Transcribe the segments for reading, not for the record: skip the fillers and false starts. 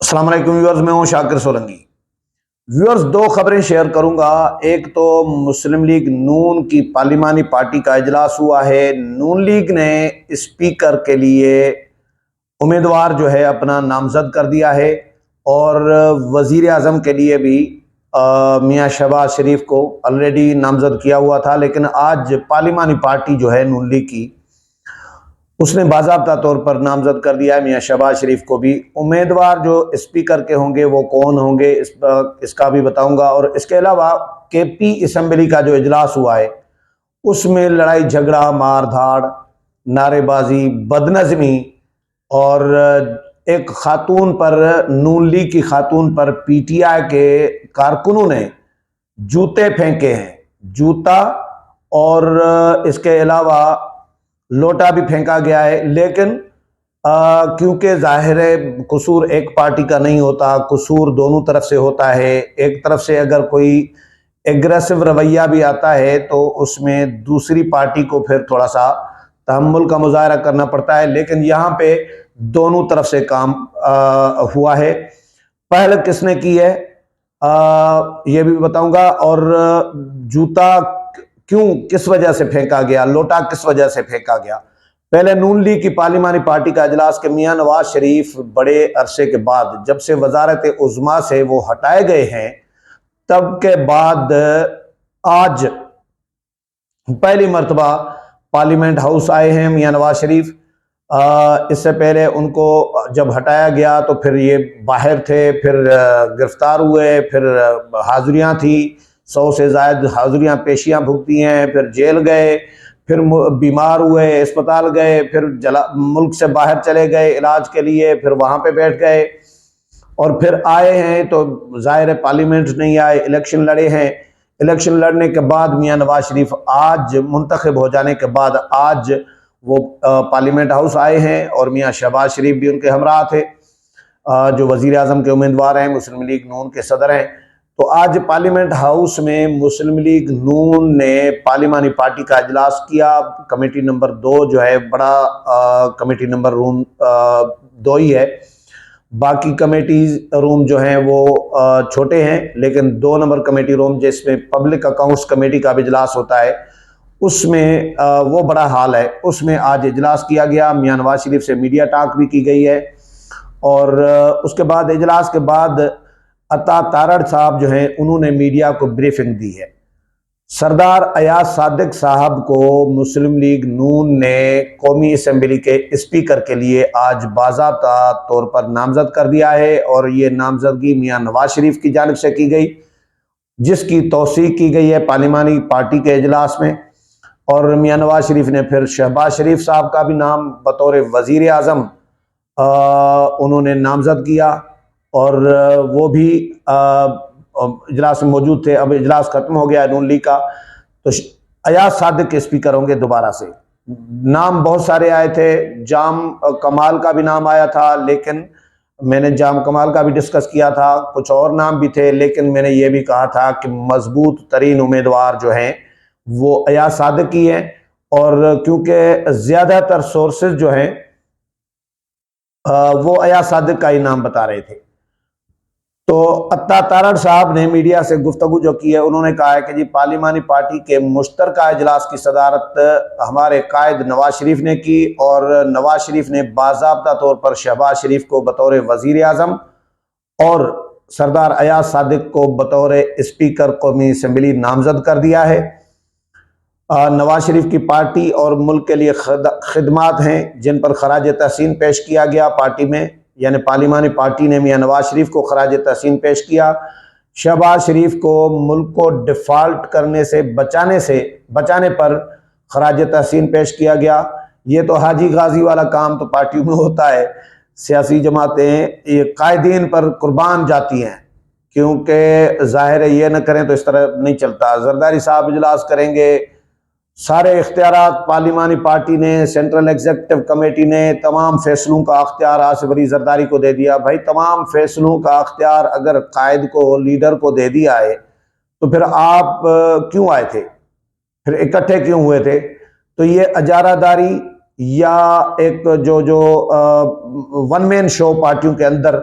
अस्सलाम वालेकुम व्यूअर्स, मैं हूं शाकिर सोलंकी। व्यूअर्स, दो खबरें शेयर करूंगा। एक तो मुस्लिम लीग नून की पार्लिमानी पार्टी का इजलास हुआ है। नून लीग ने स्पीकर के लिए उम्मीदवार जो है अपना नामजद कर दिया है और वजीर आजम के लिए भी मियां शहबाज शरीफ को ऑलरेडी नामजद किया हुआ था, लेकिन आज पार्लिमानी पार्टी जो है नून लीग की, उसने बाज़ाब्ता तौर पर नामजद कर दिया है मियां शहबाज शरीफ को भी। उम्मीदवार जो स्पीकर के होंगे वो कौन होंगे इसका भी बताऊंगा। और इसके अलावा केपी असम्बली का जो इजलास हुआ है उसमें लड़ाई झगड़ा, मार धाड़, नारेबाजी, बदनज़मी और एक खातून पर, नून लीग की खातून पर पीटीआई के कारकुनों ने जूते फेंके हैं, जूता और इसके अलावा लोटा भी फेंका गया है। लेकिन क्योंकि जाहिर है कसूर एक पार्टी का नहीं होता, कसूर दोनों तरफ से होता है। एक तरफ से अगर कोई एग्रेसिव रवैया भी आता है तो उसमें दूसरी पार्टी को फिर थोड़ा सा तहम्मुल का मुजाहरा करना पड़ता है, लेकिन यहाँ पे दोनों तरफ से काम हुआ है। पहल किसने की है ये भी बताऊंगा, और जूता क्यों, किस वजह से फेंका गया, लोटा किस वजह से फेंका गया। पहले नून लीग की पार्लिमानी पार्टी का इजलास के मियां नवाज शरीफ बड़े अरसे के बाद, जब से वजारत उज़्मा से वो हटाए गए हैं, तब के बाद आज पहली मर्तबा पार्लियामेंट हाउस आए हैं मियां नवाज शरीफ। इससे पहले उनको जब हटाया गया तो फिर ये बाहर थे, फिर गिरफ्तार हुए, फिर हाजिरियां थी, 100 से ज़ायद हाजिरियां पेशियां भुगती हैं, फिर जेल गए, फिर बीमार हुए, अस्पताल गए, फिर मुल्क से बाहर चले गए इलाज के लिए, फिर वहाँ पे बैठ गए और फिर आए हैं। तो ज़ाहिर है पार्लियामेंट नहीं आए, इलेक्शन लड़े हैं। इलेक्शन लड़ने के बाद मियां नवाज शरीफ आज मुंतखब हो जाने के बाद आज वो पार्लियामेंट हाउस आए हैं और मियां शहबाज शरीफ भी उनके हमरा थे, जो वजीर आजम के उम्मीदवार हैं, मुस्लिम लीग नून के सदर हैं। तो आज पार्लियामेंट हाउस में मुस्लिम लीग नून ने पार्लिमानी पार्टी का इजलास किया। कमेटी नंबर 2 जो है, बड़ा कमेटी नंबर रूम 2 ही है, बाकी कमेटी रूम जो हैं वो छोटे हैं, लेकिन 2 नंबर कमेटी रूम जिसमें पब्लिक अकाउंट्स कमेटी का भी इजलास होता है, उसमें वो बड़ा हाल है, उसमें आज इजलास किया गया। मियां नवाज शरीफ से मीडिया टॉक भी की गई है और उसके बाद इजलास के बाद अता तारड़ साहब जो हैं उन्होंने मीडिया को ब्रीफिंग दी है। सरदार अयाज सादिक साहब को मुस्लिम लीग नून ने कौमी असम्बली के स्पीकर के लिए आज बाज़ाब्ता तौर पर नामजद कर दिया है और ये नामजदगी मियां नवाज शरीफ की जानिब से की गई, जिसकी तौसीक की गई है पार्लिमानी पार्टी के इजलास में। और मियां नवाज शरीफ ने फिर शहबाज शरीफ साहब का भी नाम बतौर वजीर आजम उन्होंने नामजद किया और वो भी इजलास में मौजूद थे। अब इजलास खत्म हो गया है नून लीग का, तो अयाज सादिक के स्पीकर होंगे दोबारा से। नाम बहुत सारे आए थे, जाम कमाल का भी नाम आया था, लेकिन मैंने जाम कमाल का भी डिस्कस किया था, कुछ और नाम भी थे, लेकिन मैंने ये भी कहा था कि मजबूत तरीन उम्मीदवार जो हैं वो अयाज सादिक ही हैं। और क्योंकि ज़्यादातर सोर्सेज जो हैं वो अयाज सादिक का ही नाम बता रहे थे, तो अत्ता तारड़ साहब ने मीडिया से गुफ्तगू जो की है, उन्होंने कहा है कि जी पार्लिमानी पार्टी के मुश्तरका इजलास की सदारत हमारे कायद नवाज शरीफ ने की और नवाज शरीफ ने बाज़ाब्ता तौर पर शहबाज शरीफ को बतौर वजीर आजम और सरदार अयाज सादिक को बतौर स्पीकर कौमी असम्बली नामजद कर दिया है। नवाज शरीफ की पार्टी और मुल्क के लिए खिदमात हैं जिन पर खराज तहसीन पेश किया गया पार्टी में, यानी पार्लिमानी पार्टी ने मियां नवाज शरीफ को खराज तहसीन पेश किया। शहबाज शरीफ को मुल्क को डिफ़ॉल्ट करने से बचाने पर खराज तहसीन पेश किया गया। ये तो हाजी गाजी वाला काम तो पार्टियों में होता है, सियासी जमातें ये कायदीन पर कुर्बान जाती हैं, क्योंकि ज़ाहिर है ये न करें तो इस तरह नहीं चलता। जरदारी साहब इजलास करेंगे, सारे इख्तियारात पार्लिमानी पार्टी ने, सेंट्रल एग्जीक्यूटिव कमेटी ने तमाम फैसलों का अख्तियार आसिफ अली जरदारी को दे दिया। भाई तमाम फैसलों का अख्तियार अगर कायद को, लीडर को दे दिया है तो फिर आप क्यों आए थे, फिर इकट्ठे क्यों हुए थे? तो ये अजारादारी या एक जो वन मैन शो पार्टियों के अंदर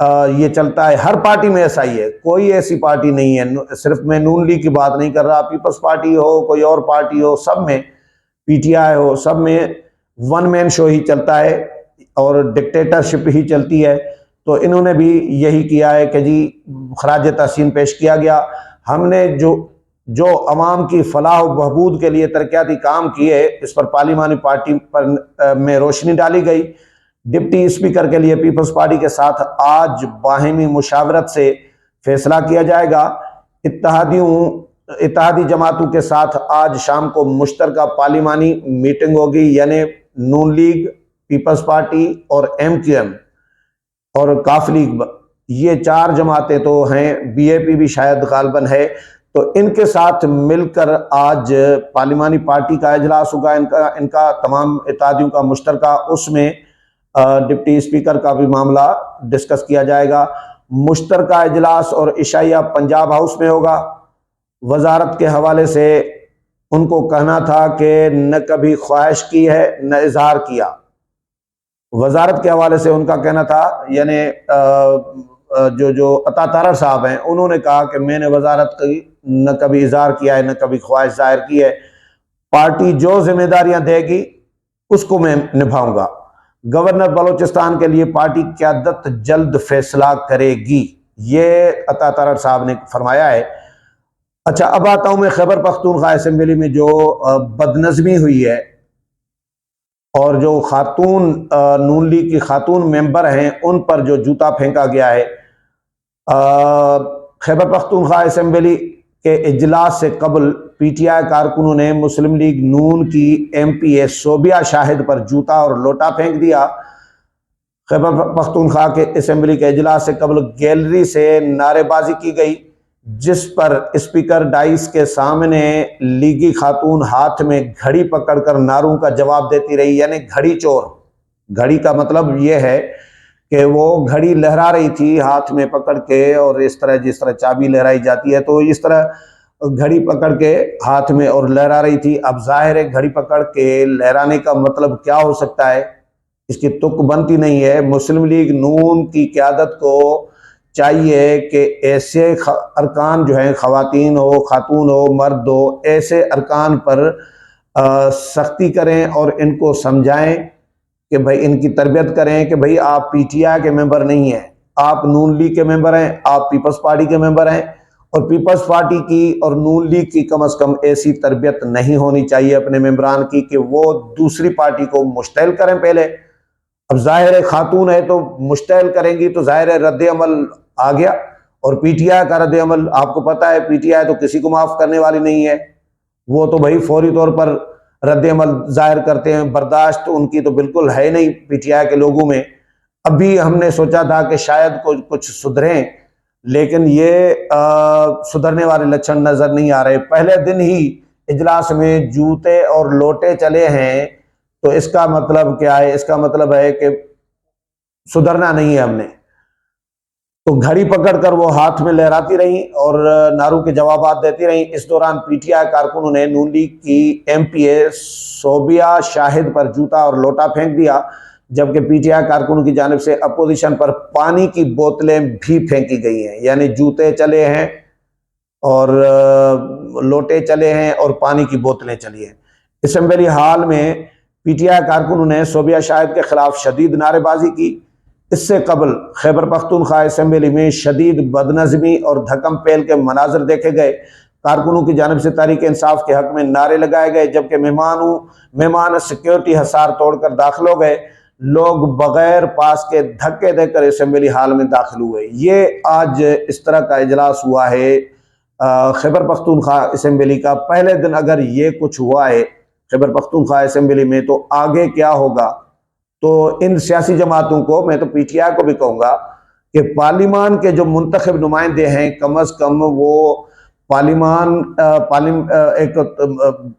ये चलता है, हर पार्टी में ऐसा ही है, कोई ऐसी पार्टी नहीं है, सिर्फ मैं नून लीग की बात नहीं कर रहा, पीपल्स पार्टी हो, कोई और पार्टी हो, सब में, पीटीआई हो, सब में वन मैन शो ही चलता है और डिक्टेटरशिप ही चलती है। तो इन्होंने भी यही किया है कि जी खराज तहसीन पेश किया गया, हमने जो जो अवाम की फलाह व बहबूद के लिए तरक्याती काम किए, इस पर पार्लिमानी पार्टी पर में रोशनी डाली गई। डिप्टी स्पीकर के लिए पीपल्स पार्टी के साथ आज बाहिमी मुशावरत से फैसला किया जाएगा। इत्तेहादी जमातों के साथ आज शाम को मुश्तरका पार्लिमानी मीटिंग होगी, यानी नून लीग, पीपल्स पार्टी और MQM और काफ लीग, ये 4 जमातें तो हैं, BAP भी शायद गालबन है, तो इनके साथ मिलकर आज पार्लिमानी पार्टी का इजलास होगा, इनका तमाम इत्तेहादियों का मुश्तरका, उसमें डिप्टी स्पीकर का भी मामला डिस्कस किया जाएगा। मुश्तरका इजलास और इशाइया पंजाब हाउस में होगा। वजारत के हवाले से उनको कहना था कि न कभी ख्वाहिश की है न इजहार किया। वजारत के हवाले से उनका कहना था, यानी जो अता तारड़ साहब हैं, उन्होंने कहा कि मैंने वजारत की न कभी इजहार किया है न कभी ख्वाहिश जाहिर की है, पार्टी जो जिम्मेदारियां देगी उसको मैं निभाऊंगा। गवर्नर बलोचिस्तान के लिए पार्टी क़यादत जल्द फैसला करेगी, ये अता तारड़ साहब ने फरमाया है। अच्छा, अब आता हूं मैं खैबर पख्तूनख्वा असेंबली में जो बदनज़मी हुई है और जो खातून नून लीग की खातून मेंबर हैं उन पर जो जूता फेंका गया है। खैबर पख्तूनख्वा असेंबली के इजलास से कबल PTI कारकुनों ने मुस्लिम लीग नून की MPA सोबिया शाहिद पर जूता और लोटा फेंक दिया। खैबर पख्तूनख्वा के असेंबली के इजलास से कबल गैलरी से नारेबाजी की गई, जिस पर स्पीकर डाइस के सामने लीगी खातून हाथ में घड़ी पकड़कर नारों का जवाब देती रही, यानी घड़ी चोर। घड़ी का मतलब यह है कि वो घड़ी लहरा रही थी हाथ में पकड़ के, और इस तरह जिस तरह चाबी लहराई जाती है, तो इस तरह घड़ी पकड़ के हाथ में और लहरा रही थी। अब जाहिर है घड़ी पकड़ के लहराने का मतलब क्या हो सकता है, इसकी तुक बनती नहीं है। मुस्लिम लीग नून की क़यादत को चाहिए कि ऐसे अरकान जो हैं, ख़वातीन हो, खातून हो, मर्द हो, ऐसे अरकान पर सख्ती करें और इनको समझाएं कि भाई, इनकी तरबियत करें कि भाई आप PTI के मेंबर नहीं हैं, आप नून लीग के मेंबर हैं, आप पीपल्स पार्टी के मेंबर हैं, और पीपल्स पार्टी की और नून लीग की कम अज़ कम ऐसी तरबियत नहीं होनी चाहिए अपने मेंबरान की कि वो दूसरी पार्टी को मुश्तइल करें पहले। अब जाहिर है खातून है तो मुश्तइल करेंगी तो जाहिर है रद्द अमल आ गया, और PTI का रद्द अमल आपको पता है, PTI तो किसी को माफ़ करने वाली नहीं है, वो तो भाई फौरी तौर पर रद्द अमल जाहिर करते हैं, बर्दाश्त उनकी तो बिल्कुल है नहीं PTI के लोगों में। अभी हमने सोचा था कि शायद कुछ सुधरें, लेकिन ये सुधरने वाले लक्षण नजर नहीं आ रहे। पहले दिन ही इजलास में जूते और लोटे चले हैं, तो इसका मतलब क्या है? इसका मतलब है कि सुधरना नहीं है हमने। तो घड़ी पकड़कर वो हाथ में लहराती रही और नारों के जवाब देती रही। इस दौरान PTI कारकुनों ने नून लीग की MPA सोबिया शाहिद पर जूता और लोटा फेंक दिया, जबकि PTI कारकुनों की जानिब से अपोजिशन पर पानी की बोतलें भी फेंकी गई हैं, यानी जूते चले हैं और लोटे चले हैं और पानी की बोतलें चली हैं। असेंबली हाल में PTI कारकुनों ने सोबिया शाहिद के खिलाफ शदीद नारेबाजी की। इससे कबल खैबर पख्तूनख्वा असेंबली में शदीद बदनज़मी और धक्कम पेल के मनाजर देखे गए। कारकुनों की जानिब से तहरीक इंसाफ के हक में नारे लगाए गए, जबकि मेहमान सिक्योरिटी हसार तोड़कर दाखिल हो गए। लोग बगैर पास के धक्के देकर असेंबली हाल में दाखिल हुए। ये आज इस तरह का इजलास हुआ है खैबर पख्तूनख्वा असेंबली का। पहले दिन अगर ये कुछ हुआ है खैबर पख्तूनख्वा असेंबली में, तो आगे क्या होगा? तो इन सियासी जमातों को, मैं तो PTI को भी कहूँगा कि पार्लिमान के जो मुंतखब नुमाइंदे हैं, कम अज़ कम वो एक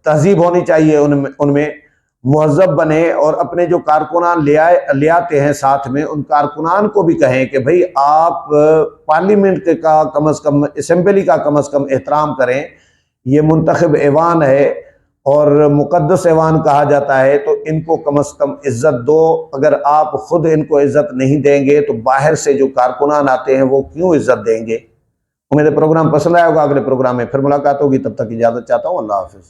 तहजीब होनी चाहिए उनमें मुहज़्ज़ब बने, और अपने जो कारकुनान ले आते हैं साथ में, उन कारकुनान को भी कहें कि भाई आप पार्लियामेंट का कम अज़ कम, असेंबली का कम अज़ कम एहतराम करें। ये मुंतखब ऐवान है और मुकद्दस ऐवान कहा जाता है, तो इनको कम से कम इज्जत दो। अगर आप खुद इनको इज्जत नहीं देंगे तो बाहर से जो कारकुनान आते हैं वो क्यों इज्जत देंगे। उम्मीद है प्रोग्राम पसंद आया होगा। अगले प्रोग्राम में फिर मुलाकात होगी, तब तक इजाजत चाहता हूँ। अल्लाह हाफिज।